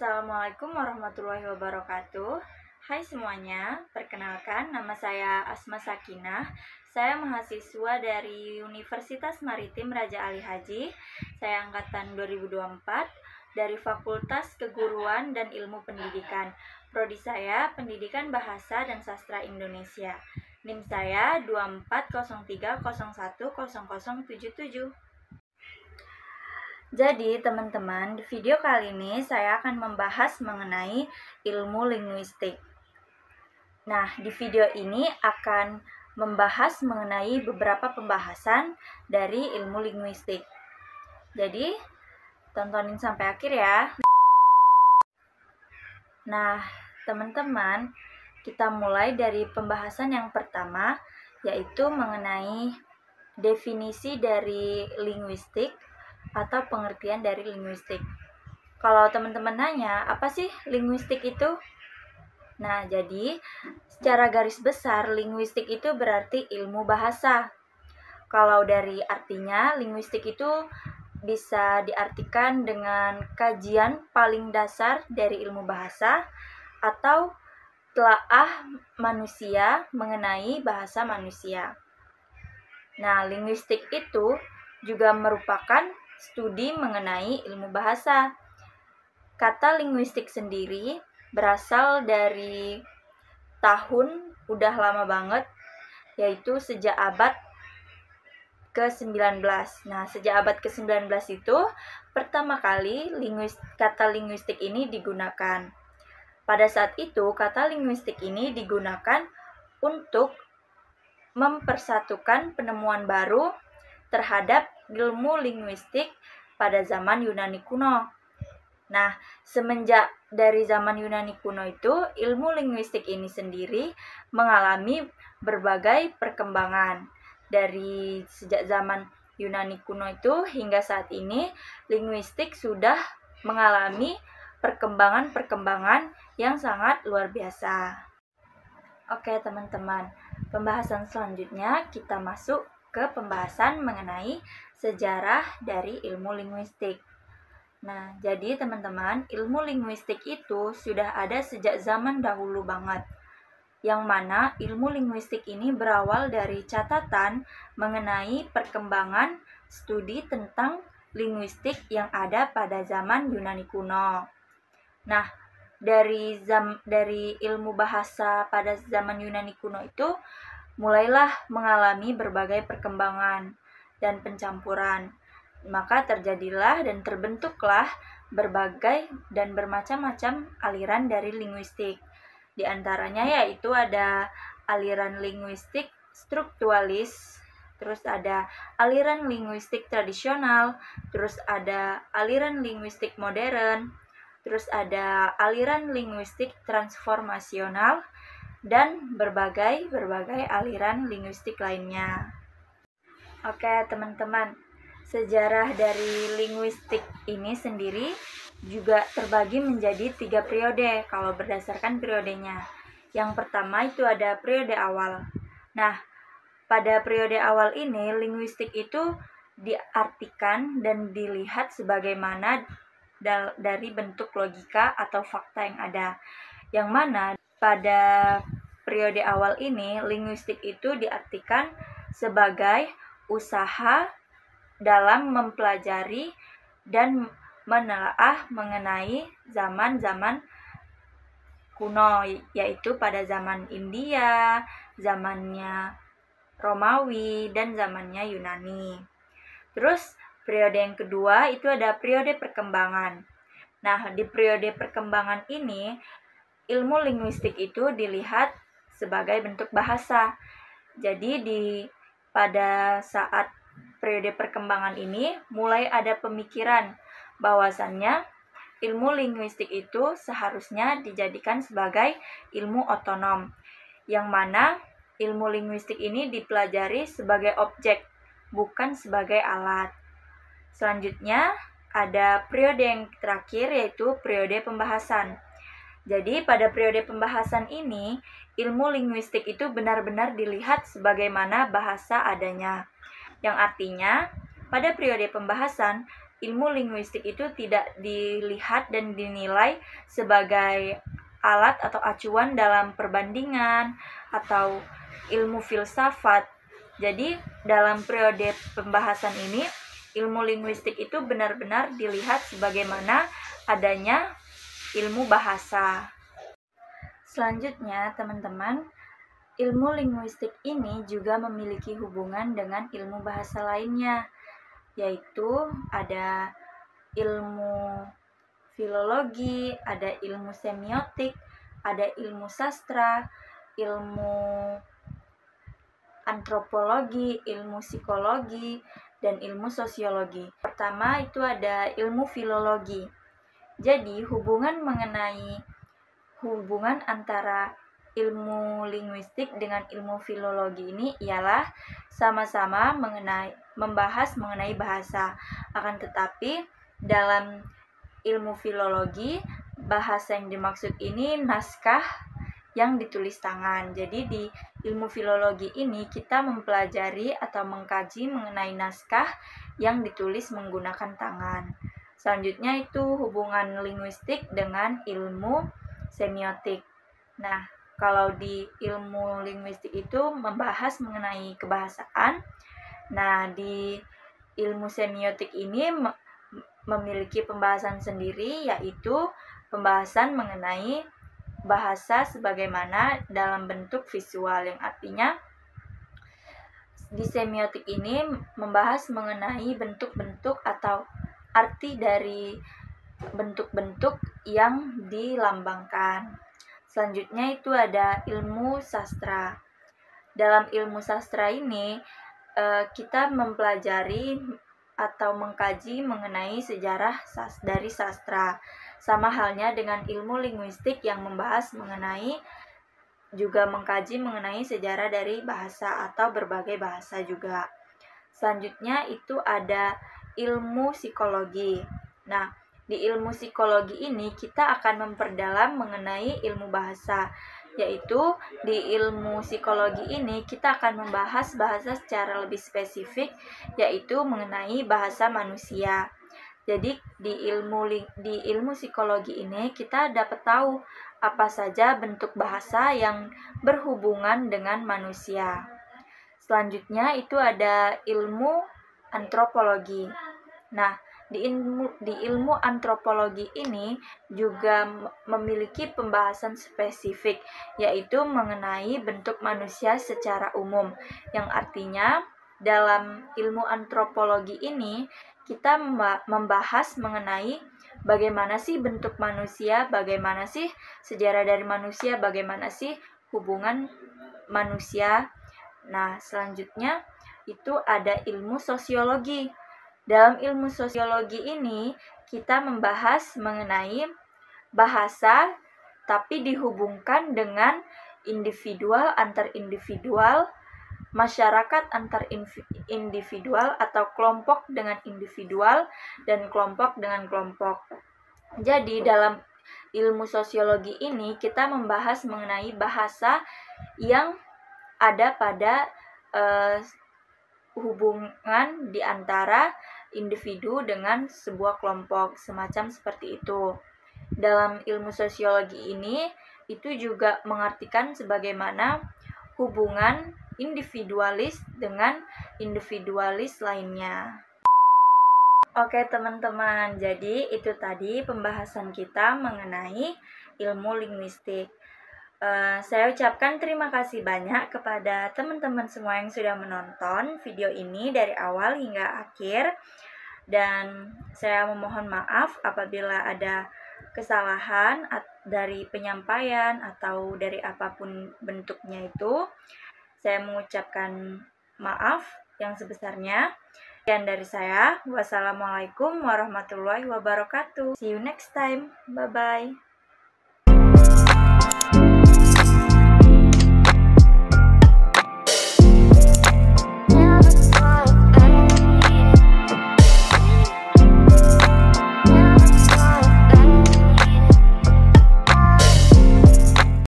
Assalamualaikum warahmatullahi wabarakatuh. Hai semuanya, perkenalkan nama saya Asma Sakinah. Saya mahasiswa dari Universitas Maritim Raja Ali Haji. Saya angkatan 2024 dari Fakultas Keguruan dan Ilmu Pendidikan. Prodi saya Pendidikan Bahasa dan Sastra Indonesia. NIM saya 2403010077. Jadi teman-teman, di video kali ini saya akan membahas mengenai ilmu linguistik. Nah, di video ini akan membahas mengenai beberapa pembahasan dari ilmu linguistik. Jadi, tontonin sampai akhir ya. Nah, teman-teman, kita mulai dari pembahasan yang pertama, yaitu mengenai definisi dari linguistik atau pengertian dari linguistik. Kalau teman-teman nanya, apa sih linguistik itu? Nah, jadi secara garis besar, linguistik itu berarti ilmu bahasa. Kalau dari artinya, linguistik itu bisa diartikan dengan kajian paling dasar dari ilmu bahasa atau telaah manusia mengenai bahasa manusia. Nah, linguistik itu juga merupakan studi mengenai ilmu bahasa. Kata linguistik sendiri berasal dari tahun udah lama banget, yaitu sejak abad ke-19. Nah, sejak abad ke-19 itu pertama kali kata linguistik ini digunakan. Pada saat itu, kata linguistik ini digunakan untuk mempersatukan penemuan baru terhadap ilmu linguistik pada zaman Yunani kuno. Nah, semenjak dari zaman Yunani kuno itu, ilmu linguistik ini sendiri mengalami berbagai perkembangan. Dari sejak zaman Yunani kuno itu hingga saat ini, linguistik sudah mengalami perkembangan-perkembangan yang sangat luar biasa. Oke teman-teman, pembahasan selanjutnya kita masuk ke pembahasan mengenai sejarah dari ilmu linguistik. Nah, jadi teman-teman, ilmu linguistik itu sudah ada sejak zaman dahulu banget. Yang mana ilmu linguistik ini berawal dari catatan mengenai perkembangan studi tentang linguistik yang ada pada zaman Yunani kuno. Nah, dari ilmu bahasa pada zaman Yunani kuno itu mulailah mengalami berbagai perkembangan dan pencampuran. Maka terjadilah dan terbentuklah berbagai dan bermacam-macam aliran dari linguistik. Di antaranya yaitu ada aliran linguistik struktualis, terus ada aliran linguistik tradisional, terus ada aliran linguistik modern, terus ada aliran linguistik transformasional, dan berbagai aliran linguistik lainnya. Oke teman-teman, sejarah dari linguistik ini sendiri juga terbagi menjadi 3 periode kalau berdasarkan periodenya. Yang pertama itu ada periode awal. Nah, pada periode awal ini linguistik itu diartikan dan dilihat sebagaimana dari bentuk logika atau fakta yang ada. Yang mana pada periode awal ini, linguistik itu diartikan sebagai usaha dalam mempelajari dan menelaah mengenai zaman-zaman kuno, yaitu pada zaman India, zamannya Romawi, dan zamannya Yunani. Terus, periode yang kedua itu ada periode perkembangan. Nah, di periode perkembangan ini, ilmu linguistik itu dilihat sebagai bentuk bahasa. Jadi pada saat periode perkembangan ini mulai ada pemikiran bahwasannya ilmu linguistik itu seharusnya dijadikan sebagai ilmu otonom, yang mana ilmu linguistik ini dipelajari sebagai objek, bukan sebagai alat. Selanjutnya ada periode yang terakhir yaitu periode pembahasan. Jadi pada periode pembahasan ini, ilmu linguistik itu benar-benar dilihat sebagaimana bahasa adanya. Yang artinya, pada periode pembahasan, ilmu linguistik itu tidak dilihat dan dinilai sebagai alat atau acuan dalam perbandingan atau ilmu filsafat. Jadi dalam periode pembahasan ini, ilmu linguistik itu benar-benar dilihat sebagaimana adanya ilmu bahasa. Selanjutnya, teman-teman, ilmu linguistik ini juga memiliki hubungan dengan ilmu bahasa lainnya, yaitu ada ilmu filologi, ada ilmu semiotik, ada ilmu sastra, ilmu antropologi, ilmu psikologi, dan ilmu sosiologi. Pertama itu ada ilmu filologi. Jadi hubungan antara ilmu linguistik dengan ilmu filologi ini ialah sama-sama membahas mengenai bahasa. Akan tetapi dalam ilmu filologi, bahasa yang dimaksud ini naskah yang ditulis tangan. Jadi di ilmu filologi ini kita mempelajari atau mengkaji mengenai naskah yang ditulis menggunakan tangan. Selanjutnya itu hubungan linguistik dengan ilmu semiotik. Nah, kalau di ilmu linguistik itu membahas mengenai kebahasaan. Nah, di ilmu semiotik ini memiliki pembahasan sendiri, yaitu pembahasan mengenai bahasa sebagaimana dalam bentuk visual, yang artinya di semiotik ini membahas mengenai bentuk-bentuk atau arti dari bentuk-bentuk yang dilambangkan. Selanjutnya itu ada ilmu sastra. Dalam ilmu sastra ini kita mempelajari atau mengkaji mengenai sejarah dari sastra. Sama halnya dengan ilmu linguistik yang membahas mengenai juga mengkaji mengenai sejarah dari bahasa atau berbagai bahasa juga. Selanjutnya itu ada ilmu psikologi. Nah, di ilmu psikologi ini kita akan memperdalam mengenai ilmu bahasa, yaitu di ilmu psikologi ini kita akan membahas bahasa secara lebih spesifik, yaitu mengenai bahasa manusia. Jadi di ilmu psikologi ini kita dapat tahu apa saja bentuk bahasa yang berhubungan dengan manusia. Selanjutnya itu ada ilmu antropologi. Nah, di ilmu antropologi ini juga memiliki pembahasan spesifik, yaitu mengenai bentuk manusia secara umum, yang artinya dalam ilmu antropologi ini kita membahas mengenai bagaimana sih bentuk manusia, bagaimana sih sejarah dari manusia, bagaimana sih hubungan manusia. Nah, selanjutnya itu ada ilmu sosiologi. Dalam ilmu sosiologi ini kita membahas mengenai bahasa tapi dihubungkan dengan individual antar individual, masyarakat antar individual atau kelompok dengan individual dan kelompok dengan kelompok. Jadi dalam ilmu sosiologi ini kita membahas mengenai bahasa yang ada pada hubungan di antara individu dengan sebuah kelompok, semacam seperti itu. Dalam ilmu sosiologi ini itu juga mengartikan sebagaimana hubungan individualis dengan individualis lainnya. Oke teman-teman, jadi itu tadi pembahasan kita mengenai ilmu linguistik. Saya ucapkan terima kasih banyak kepada teman-teman semua yang sudah menonton video ini dari awal hingga akhir. Dan saya memohon maaf apabila ada kesalahan dari penyampaian atau dari apapun bentuknya itu. Saya mengucapkan maaf yang sebesarnya. Sekian dari saya. Wassalamualaikum warahmatullahi wabarakatuh. See you next time. Bye-bye.